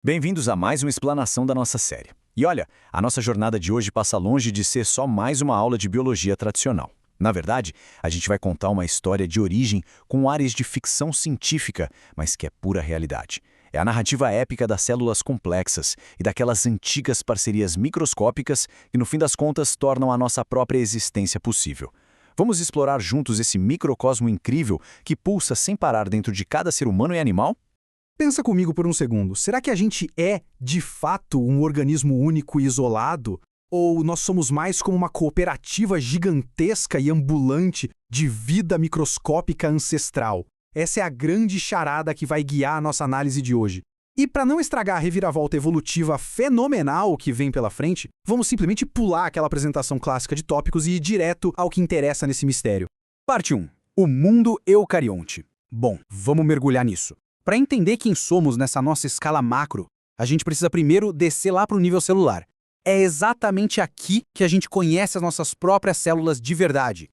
Bem-vindos a mais uma explanação da nossa série. E olha, a nossa jornada de hoje passa longe de ser só mais uma aula de biologia tradicional. Na verdade, a gente vai contar uma história de origem com áreas de ficção científica, mas que é pura realidade. É a narrativa épica das células complexas e daquelas antigas parcerias microscópicas que, no fim das contas, tornam a nossa própria existência possível. Vamos explorar juntos esse microcosmo incrível que pulsa sem parar dentro de cada ser humano e animal? Pensa comigo por um segundo. Será que a gente é, de fato, um organismo único e isolado? Ou nós somos mais como uma cooperativa gigantesca e ambulante de vida microscópica ancestral? Essa é a grande charada que vai guiar a nossa análise de hoje. E para não estragar a reviravolta evolutiva fenomenal que vem pela frente, vamos simplesmente pular aquela apresentação clássica de tópicos e ir direto ao que interessa nesse mistério. Parte 1. O mundo eucarionte. Bom, vamos mergulhar nisso. Para entender quem somos nessa nossa escala macro, a gente precisa primeiro descer lá para o nível celular. É exatamente aqui que a gente conhece as nossas próprias células de verdade.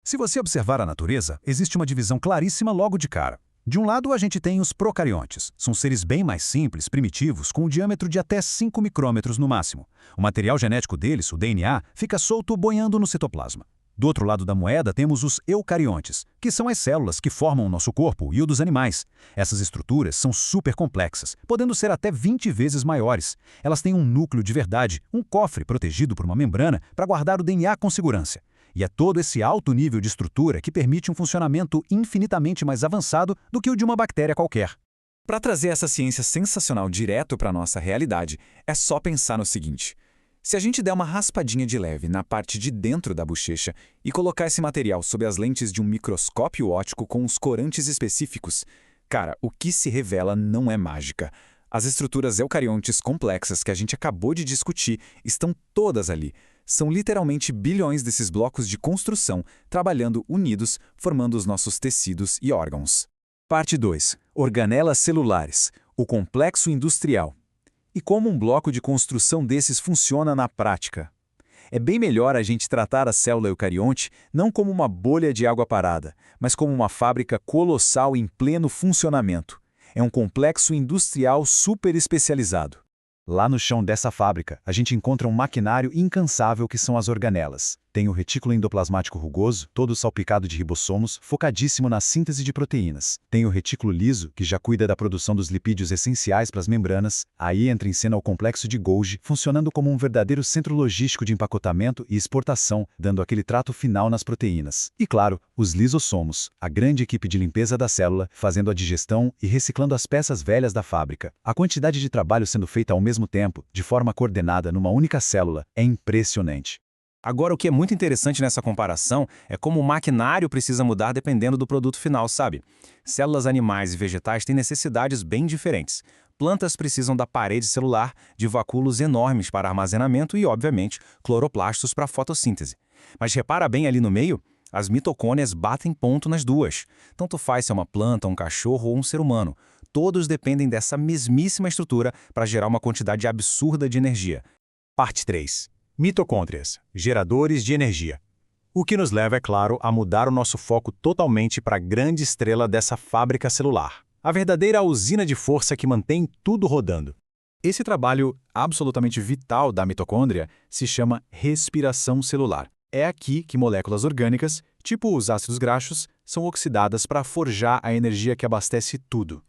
Se você observar a natureza, existe uma divisão claríssima logo de cara. De um lado, a gente tem os procariontes. São seres bem mais simples, primitivos, com um diâmetro de até 5 micrômetros no máximo. O material genético deles, o DNA, fica solto boiando no citoplasma. Do outro lado da moeda temos os eucariontes, que são as células que formam o nosso corpo e o dos animais. Essas estruturas são super complexas, podendo ser até 20 vezes maiores. Elas têm um núcleo de verdade, um cofre protegido por uma membrana para guardar o DNA com segurança. E é todo esse alto nível de estrutura que permite um funcionamento infinitamente mais avançado do que o de uma bactéria qualquer. Para trazer essa ciência sensacional direto para a nossa realidade, é só pensar no seguinte. Se a gente der uma raspadinha de leve na parte de dentro da bochecha e colocar esse material sob as lentes de um microscópio óptico com os corantes específicos, cara, o que se revela não é mágica. As estruturas eucariontes complexas que a gente acabou de discutir estão todas ali. São literalmente bilhões desses blocos de construção trabalhando unidos, formando os nossos tecidos e órgãos. Parte 2. Organelas celulares. O complexo industrial. E como um bloco de construção desses funciona na prática? É bem melhor a gente tratar a célula eucarionte não como uma bolha de água parada, mas como uma fábrica colossal em pleno funcionamento. É um complexo industrial super especializado. Lá no chão dessa fábrica, a gente encontra um maquinário incansável que são as organelas. Tem o retículo endoplasmático rugoso, todo salpicado de ribossomos, focadíssimo na síntese de proteínas. Tem o retículo liso, que já cuida da produção dos lipídios essenciais para as membranas. Aí entra em cena o complexo de Golgi, funcionando como um verdadeiro centro logístico de empacotamento e exportação, dando aquele trato final nas proteínas. E claro, os lisossomos, a grande equipe de limpeza da célula, fazendo a digestão e reciclando as peças velhas da fábrica. A quantidade de trabalho sendo feita ao mesmo tempo, de forma coordenada numa única célula, é impressionante. Agora, o que é muito interessante nessa comparação é como o maquinário precisa mudar dependendo do produto final, sabe? Células animais e vegetais têm necessidades bem diferentes. Plantas precisam da parede celular, de vacúolos enormes para armazenamento e, obviamente, cloroplastos para fotossíntese. Mas repara bem ali no meio, as mitocôndrias batem ponto nas duas. Tanto faz se é uma planta, um cachorro ou um ser humano. Todos dependem dessa mesmíssima estrutura para gerar uma quantidade absurda de energia. Parte 3. Mitocôndrias, geradores de energia. O que nos leva, é claro, a mudar o nosso foco totalmente para a grande estrela dessa fábrica celular. A verdadeira usina de força que mantém tudo rodando. Esse trabalho absolutamente vital da mitocôndria se chama respiração celular. É aqui que moléculas orgânicas, tipo os ácidos graxos, são oxidadas para forjar a energia que abastece tudo.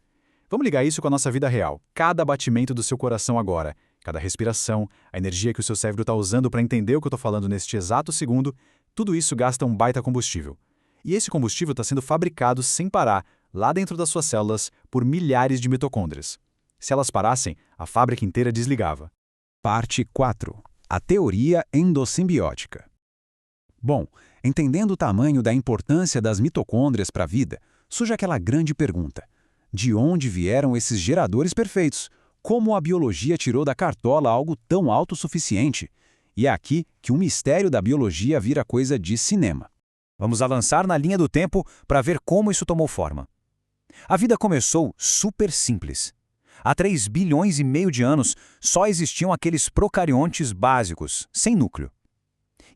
Vamos ligar isso com a nossa vida real. Cada batimento do seu coração agora, cada respiração, a energia que o seu cérebro está usando para entender o que eu estou falando neste exato segundo, tudo isso gasta um baita combustível. E esse combustível está sendo fabricado sem parar, lá dentro das suas células, por milhares de mitocôndrias. Se elas parassem, a fábrica inteira desligava. Parte 4. A teoria endossimbiótica. Bom, entendendo o tamanho da importância das mitocôndrias para a vida, surge aquela grande pergunta. De onde vieram esses geradores perfeitos? Como a biologia tirou da cartola algo tão autossuficiente? E é aqui que o mistério da biologia vira coisa de cinema. Vamos avançar na linha do tempo para ver como isso tomou forma. A vida começou super simples. Há 3 bilhões e meio de anos, só existiam aqueles procariontes básicos, sem núcleo.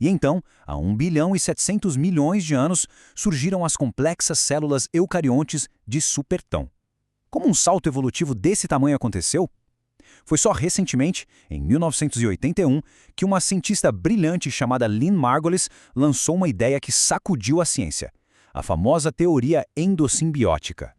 E então, há 1 bilhão e 700 milhões de anos, surgiram as complexas células eucariontes de supertão. Como um salto evolutivo desse tamanho aconteceu? Foi só recentemente, em 1981, que uma cientista brilhante chamada Lynn Margulis lançou uma ideia que sacudiu a ciência: a famosa teoria endossimbiótica.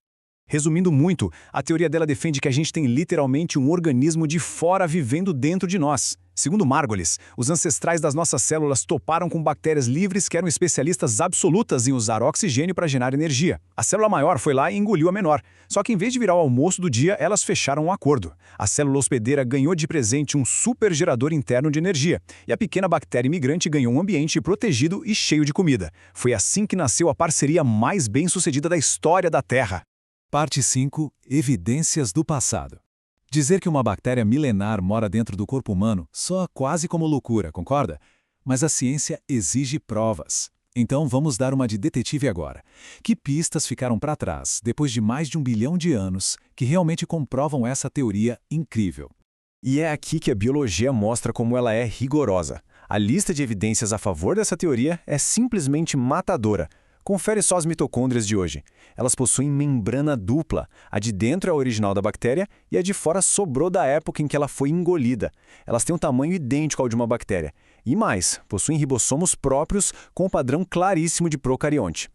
Resumindo muito, a teoria dela defende que a gente tem literalmente um organismo de fora vivendo dentro de nós. Segundo Margulis, os ancestrais das nossas células toparam com bactérias livres que eram especialistas absolutas em usar oxigênio para gerar energia. A célula maior foi lá e engoliu a menor. Só que em vez de virar o almoço do dia, elas fecharam um acordo. A célula hospedeira ganhou de presente um super gerador interno de energia, e a pequena bactéria imigrante ganhou um ambiente protegido e cheio de comida. Foi assim que nasceu a parceria mais bem-sucedida da história da Terra. Parte 5. Evidências do passado. Dizer que uma bactéria milenar mora dentro do corpo humano soa quase como loucura, concorda? Mas a ciência exige provas. Então vamos dar uma de detetive agora. Que pistas ficaram para trás, depois de mais de 1 bilhão de anos, que realmente comprovam essa teoria incrível? E é aqui que a biologia mostra como ela é rigorosa. A lista de evidências a favor dessa teoria é simplesmente matadora. Confere só as mitocôndrias de hoje. Elas possuem membrana dupla. A de dentro é a original da bactéria e a de fora sobrou da época em que ela foi engolida. Elas têm um tamanho idêntico ao de uma bactéria. E mais, possuem ribossomos próprios com um padrão claríssimo de procarionte.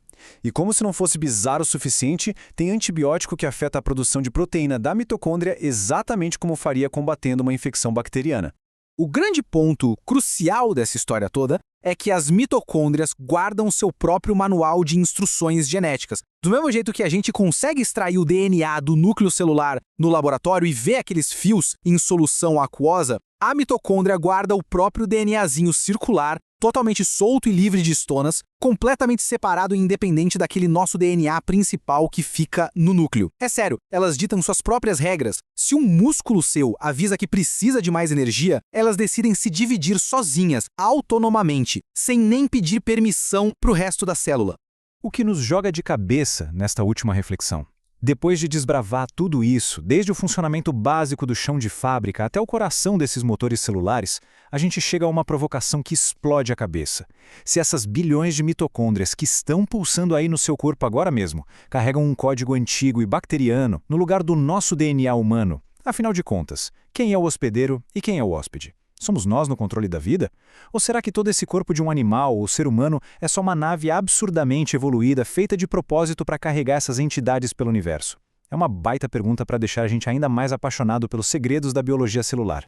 E como se não fosse bizarro o suficiente, tem antibiótico que afeta a produção de proteína da mitocôndria exatamente como faria combatendo uma infecção bacteriana. O grande ponto crucial dessa história toda é que as mitocôndrias guardam seu próprio manual de instruções genéticas. Do mesmo jeito que a gente consegue extrair o DNA do núcleo celular no laboratório e ver aqueles fios em solução aquosa, a mitocôndria guarda o próprio DNAzinho circular, totalmente solto e livre de estonas, completamente separado e independente daquele nosso DNA principal que fica no núcleo. É sério, elas ditam suas próprias regras. Se um músculo seu avisa que precisa de mais energia, elas decidem se dividir sozinhas, autonomamente, sem nem pedir permissão para o resto da célula. O que nos joga de cabeça nesta última reflexão? Depois de desbravar tudo isso, desde o funcionamento básico do chão de fábrica até o coração desses motores celulares, a gente chega a uma provocação que explode a cabeça. Se essas bilhões de mitocôndrias que estão pulsando aí no seu corpo agora mesmo carregam um código antigo e bacteriano no lugar do nosso DNA humano, afinal de contas, quem é o hospedeiro e quem é o hóspede? Somos nós no controle da vida? Ou será que todo esse corpo de um animal ou ser humano é só uma nave absurdamente evoluída feita de propósito para carregar essas entidades pelo universo? É uma baita pergunta para deixar a gente ainda mais apaixonado pelos segredos da biologia celular.